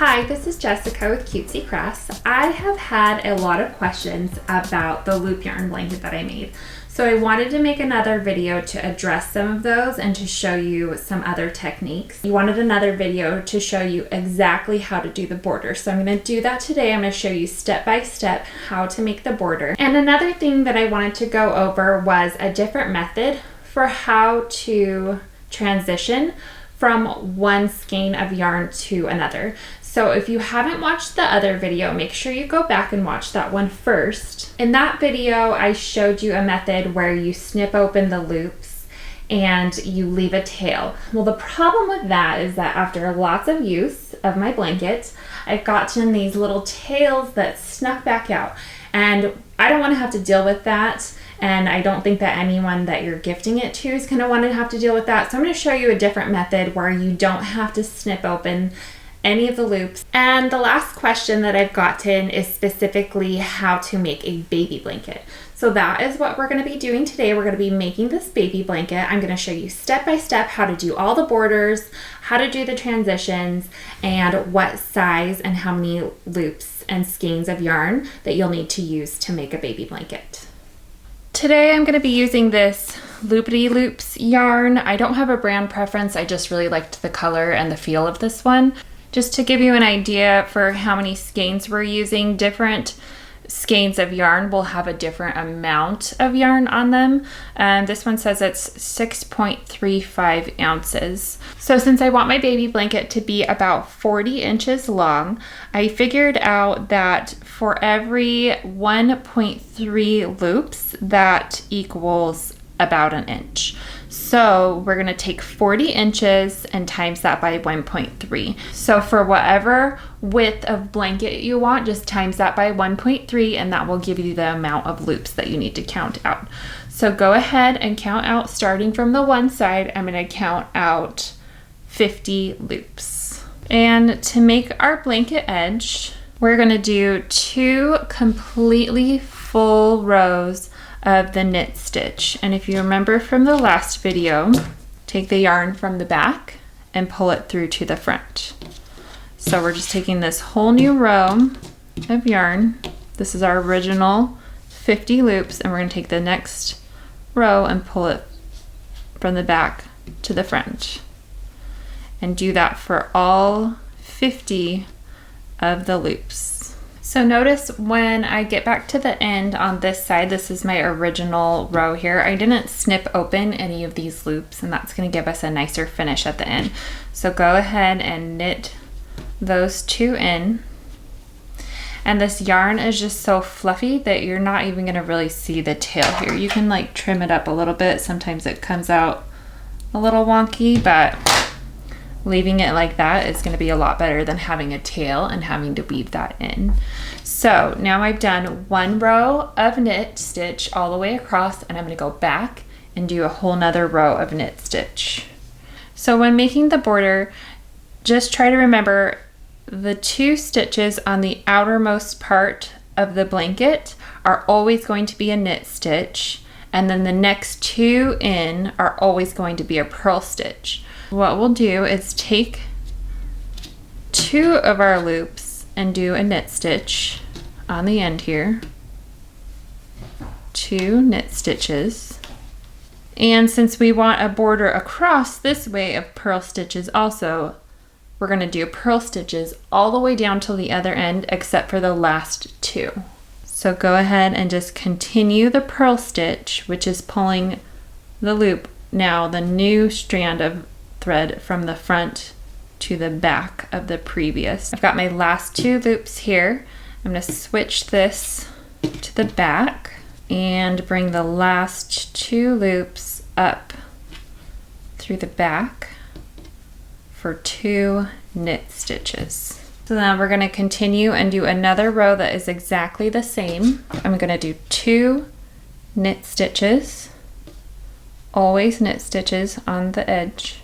Hi, this is Jessica with Cutesy Crafts. I have had a lot of questions about the loop yarn blanket that I made. So I wanted to make another video to address some of those and to show you some other techniques. You wanted another video to show you exactly how to do the border. So I'm going to do that today. I'm going to show you step by step how to make the border. And another thing that I wanted to go over was a different method for how to transition from one skein of yarn to another. So if you haven't watched the other video, make sure you go back and watch that one first. In that video, I showed you a method where you snip open the loops and you leave a tail. Well, the problem with that is that after lots of use of my blanket, I've gotten these little tails that snuck back out. And I don't want to have to deal with that. And I don't think that anyone that you're gifting it to is going to want to have to deal with that. So I'm going to show you a different method where you don't have to snip open any of the loops. And the last question that I've gotten is specifically how to make a baby blanket. So that is what we're going to be doing today. We're going to be making this baby blanket. I'm going to show you step by step how to do all the borders, how to do the transitions, and what size and how many loops and skeins of yarn that you'll need to use to make a baby blanket. Today I'm going to be using this Loopity Loops yarn. I don't have a brand preference. I just really liked the color and the feel of this one. Just to give you an idea for how many skeins we're using, different skeins of yarn will have a different amount of yarn on them. This one says it's 6.35 ounces. So since I want my baby blanket to be about 40 inches long, I figured out that for every 1.3 loops, that equals about an inch. So we're going to take 40 inches and times that by 1.3. So for whatever width of blanket you want, just times that by 1.3 and that will give you the amount of loops that you need to count out. So go ahead and count out, starting from the one side, I'm going to count out 50 loops. And to make our blanket edge, we're going to do 2 completely full rows of the knit stitch. And if you remember from the last video, take the yarn from the back and pull it through to the front. So we're just taking this whole new row of yarn. This is our original 50 loops, and we're going to take the next row and pull it from the back to the front. And do that for all 50 of the loops. So notice when I get back to the end on this side, this is my original row here. I didn't snip open any of these loops, and that's going to give us a nicer finish at the end. So go ahead and knit those 2 in. And this yarn is just so fluffy that you're not even going to really see the tail here. You can like trim it up a little bit. Sometimes it comes out a little wonky, but leaving it like that is going to be a lot better than having a tail and having to weave that in. So now I've done 1 row of knit stitch all the way across, and I'm going to go back and do a whole nother row of knit stitch. So when making the border, just try to remember the 2 stitches on the outermost part of the blanket are always going to be a knit stitch, and then the next 2 in are always going to be a purl stitch. What we'll do is take 2 of our loops and do a knit stitch on the end here. 2 knit stitches. And since we want a border across this way of purl stitches also, we're going to do purl stitches all the way down till the other end except for the last 2. So go ahead and just continue the purl stitch, which is pulling the loop, now the new strand of thread from the front to the back of the previous. I've got my last 2 loops here. I'm going to switch this to the back and bring the last 2 loops up through the back for 2 knit stitches. So now we're going to continue and do another row that is exactly the same. I'm going to do 2 knit stitches, always knit stitches on the edge.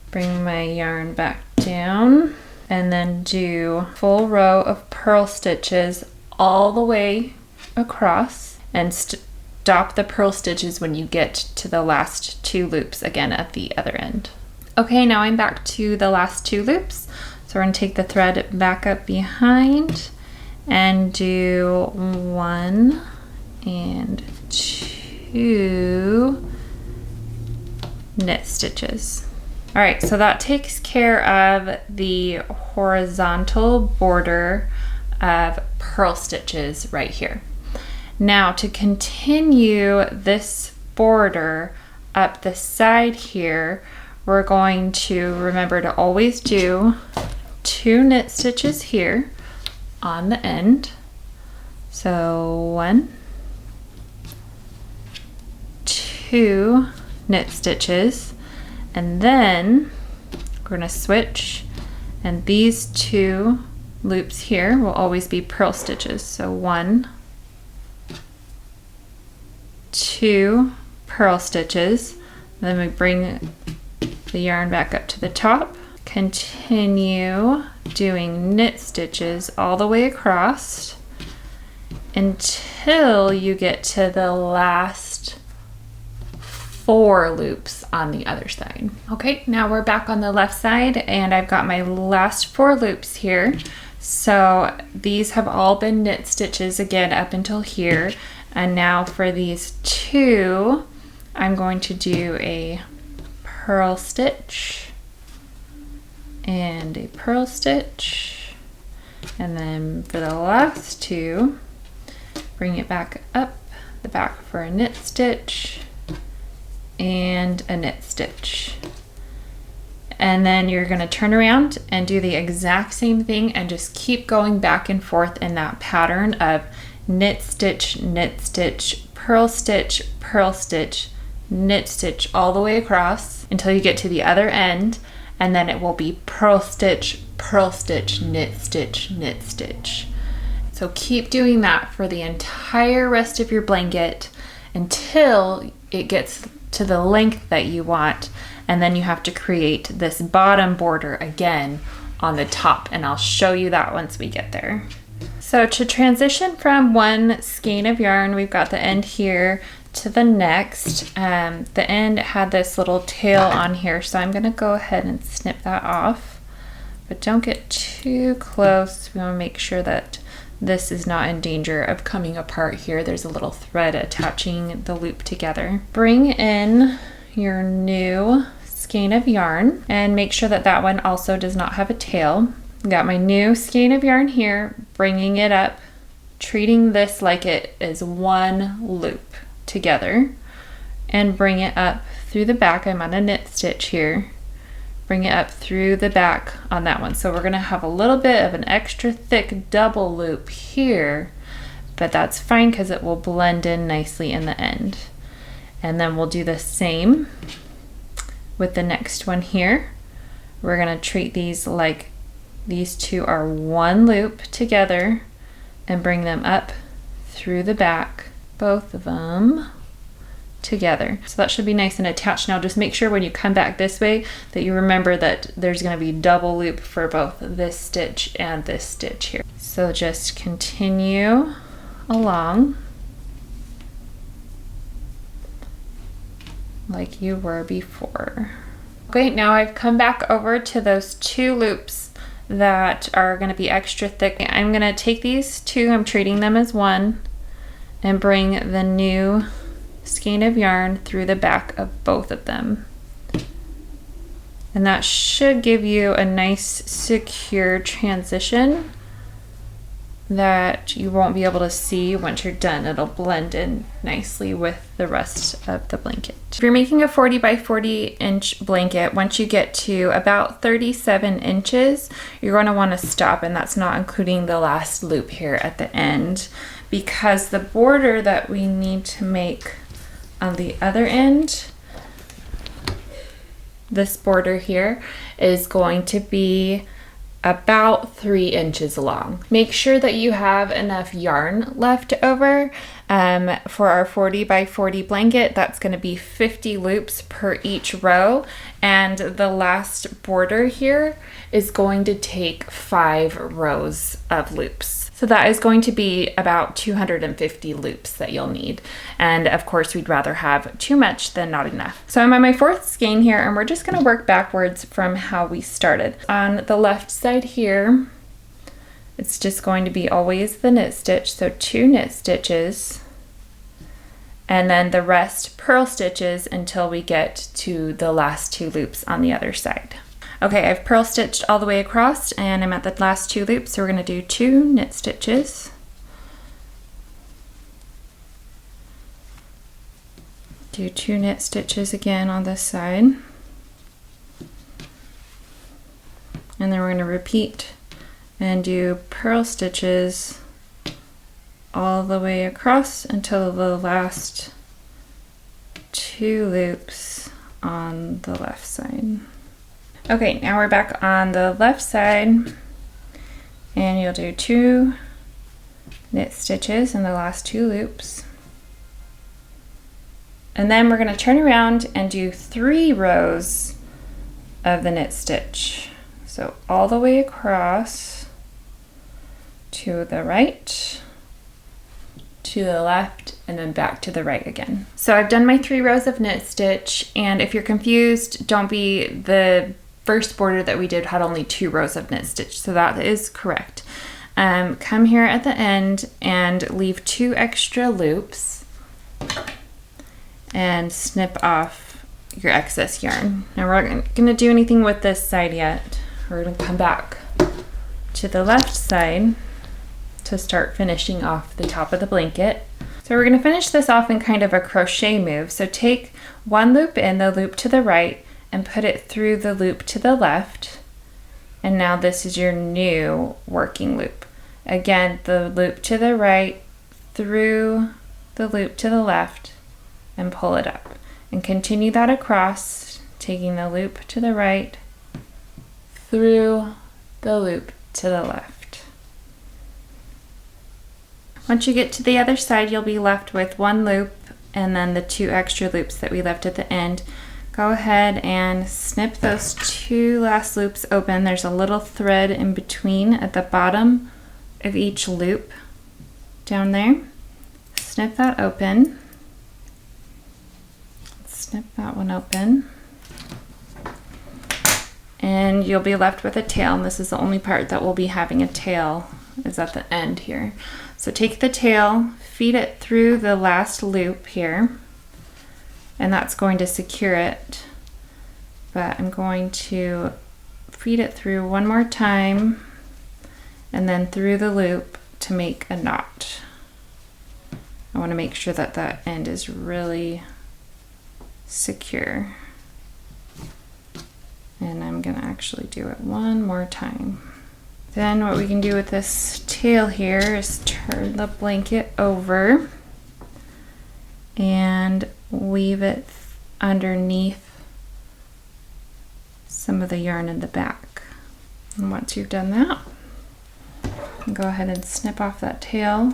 Bring my yarn back down and then do full row of purl stitches all the way across, and stop the purl stitches when you get to the last 2 loops again at the other end. Okay, now I'm back to the last 2 loops. So we're gonna take the thread back up behind and do 1 and 2 knit stitches. All right, so that takes care of the horizontal border of purl stitches right here. Now to continue this border up the side here, we're going to remember to always do 2 knit stitches here on the end. So 1, 2 knit stitches, and then we're going to switch, and these 2 loops here will always be purl stitches. So 1, 2 purl stitches, then we bring the yarn back up to the top, continue doing knit stitches all the way across until you get to the last 4 loops on the other side. Okay, now we're back on the left side and I've got my last 4 loops here. So these have all been knit stitches again up until here. And now for these 2, I'm going to do a purl stitch and a purl stitch, and then for the last 2, bring it back up the back for a knit stitch and a knit stitch. And then you're going to turn around and do the exact same thing and just keep going back and forth in that pattern of knit stitch, purl stitch, purl stitch, knit stitch all the way across until you get to the other end, and then it will be purl stitch, knit stitch, knit stitch. So keep doing that for the entire rest of your blanket until it gets to the length that you want, and then you have to create this bottom border again on the top, and I'll show you that once we get there. So to transition from one skein of yarn, we've got the end here to the next. The end had this little tail on here, so I'm gonna go ahead and snip that off, but don't get too close. We wanna make sure that this is not in danger of coming apart here. There's a little thread attaching the loop together. Bring in your new skein of yarn and make sure that that one also does not have a tail. Got my new skein of yarn here, bringing it up, treating this like it is one loop together, and bring it up through the back. I'm on a knit stitch here. Bring it up through the back on that one. So we're gonna have a little bit of an extra thick double loop here, but that's fine because it will blend in nicely in the end. And then we'll do the same with the next one here. We're gonna treat these like these 2 are one loop together and bring them up through the back, both of them together. So that should be nice and attached. Now just make sure when you come back this way that you remember that there's going to be double loop for both this stitch and this stitch here. So just continue along like you were before. Okay, now I've come back over to those 2 loops that are going to be extra thick. I'm going to take these 2, I'm treating them as one, and bring the new skein of yarn through the back of both of them. And that should give you a nice secure transition that you won't be able to see once you're done. It'll blend in nicely with the rest of the blanket. If you're making a 40 by 40 inch blanket, once you get to about 37 inches, you're going to want to stop, and that's not including the last loop here at the end, because the border that we need to make on the other end, this border here, is going to be about 3 inches long. Make sure that you have enough yarn left over. For our 40 by 40 blanket, that's going to be 50 loops per each row, and the last border here is going to take 5 rows of loops. So that is going to be about 250 loops that you'll need. And of course, we'd rather have too much than not enough. So I'm on my 4th skein here, and we're just gonna work backwards from how we started. On the left side here, it's just going to be always the knit stitch, so 2 knit stitches, and then the rest purl stitches until we get to the last 2 loops on the other side. Okay, I've purl stitched all the way across and I'm at the last 2 loops, so we're going to do 2 knit stitches. Do 2 knit stitches again on this side. And then we're going to repeat and do purl stitches all the way across until the last 2 loops on the left side. Okay, now we're back on the left side, and you'll do 2 knit stitches in the last 2 loops. And then we're going to turn around and do 3 rows of the knit stitch. So all the way across to the right, to the left, and then back to the right again. So I've done my 3 rows of knit stitch, and if you're confused, don't be. The first border that we did had only 2 rows of knit stitch, so that is correct. Come here at the end and leave 2 extra loops and snip off your excess yarn. Now we're not gonna do anything with this side yet. We're gonna come back to the left side to start finishing off the top of the blanket. So we're gonna finish this off in kind of a crochet move. So take 1 loop in the loop to the right and put it through the loop to the left. And now this is your new working loop. Again, the loop to the right, through the loop to the left, and pull it up. And continue that across, taking the loop to the right, through the loop to the left. Once you get to the other side, you'll be left with 1 loop and then the 2 extra loops that we left at the end. Go ahead and snip those 2 last loops open. There's a little thread in between at the bottom of each loop down there. Snip that open. Snip that one open. And you'll be left with a tail, and this is the only part that will be having a tail, is at the end here. So take the tail, feed it through the last loop here, and that's going to secure it. But I'm going to feed it through one more time and then through the loop to make a knot. I want to make sure that that end is really secure. And I'm going to actually do it one more time. Then what we can do with this tail here is turn the blanket over and weave it underneath some of the yarn in the back. And once you've done that, go ahead and snip off that tail.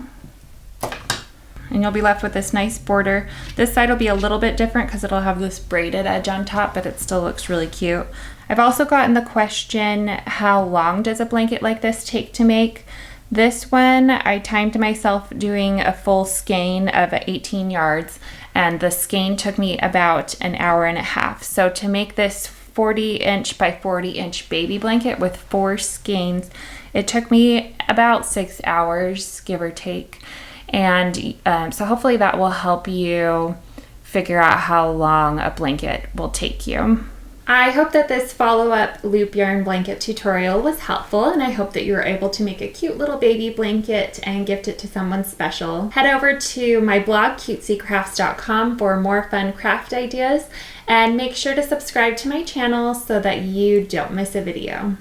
And you'll be left with this nice border. This side will be a little bit different because it'll have this braided edge on top, but it still looks really cute. I've also gotten the question, how long does a blanket like this take to make? This one, I timed myself doing a full skein of 18 yards, and the skein took me about an hour and a half. So to make this 40-inch by 40-inch baby blanket with 4 skeins, it took me about 6 hours, give or take. And so hopefully that will help you figure out how long a blanket will take you. I hope that this follow-up loop yarn blanket tutorial was helpful, and I hope that you were able to make a cute little baby blanket and gift it to someone special. Head over to my blog, cutesy-crafts.com, for more fun craft ideas, and make sure to subscribe to my channel so that you don't miss a video.